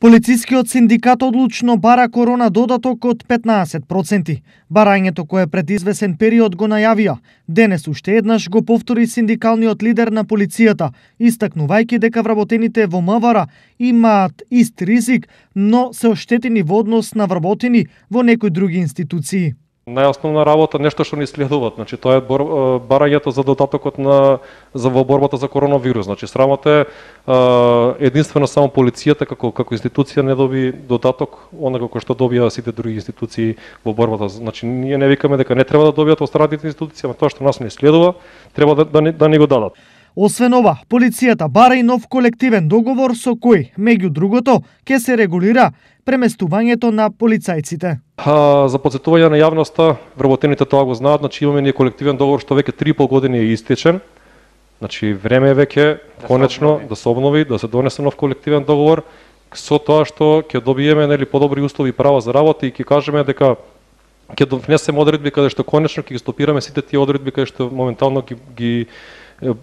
Полицискиот синдикат одлучно бара корона додаток од 15%. Барањето кое пред извесен период го најавија, денес уште еднаш го повтори синдикалниот лидер на полицијата, истакнувајќи дека вработените во МВР имаат ист ризик, но се оштетени во однос на вработени во некои други институции. Најосновна работа, нешто што ни следува, значи тоа е барањето за додатокот во борбата за коронавирус. Значи срамота е единствено само полицијата како институција не доби додаток онака кој што добија сите други институции во борбата. Значи ние не викаме дека не треба да добијат останатите институции, ама тоа што нас не следува, треба да ни го дадат. Освен ова, полицијата бара и нов колективен договор со кој, меѓу другото, ќе се регулира преместувањето на полицајците. За подсетување на јавноста, вработените тоа го знаат, значи имаме ние колективен договор што веќе 3,5 години е истечен. Значи време е веќе конечно да се обнови, да се донесе нов колективен договор со тоа што ќе добиеме подобри услови и права за работа и ќе кажеме дека ќе внесеме одредби каде што конечно ќе ги стопираме сите тие одредби каде што моментално ги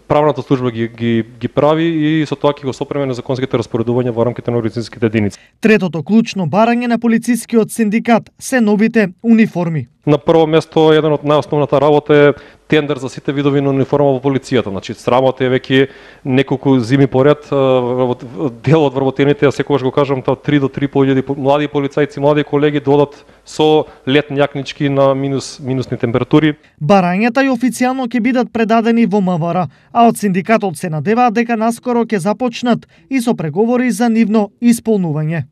правната служба ги прави и со тоа ќе го сопреме на законските распоредувања во рамките на организацијските единици. Третото клучно барање на полицискиот синдикат се новите униформи. На прво место, еден од најосновната работа е тендер за сите видови на униформа во полицијата. Значи, срамота е веќе неколку зими поред, дел од вработените, ја секогаш го кажам, 3 до 3.500 млади полицајци, млади колеги додат со летни јакнички на минусни температури. Барањата и официјално ќе бидат предадени во МВР, а од синдикатот се надеваат дека наскоро ќе започнат и со преговори за нивно исполнување.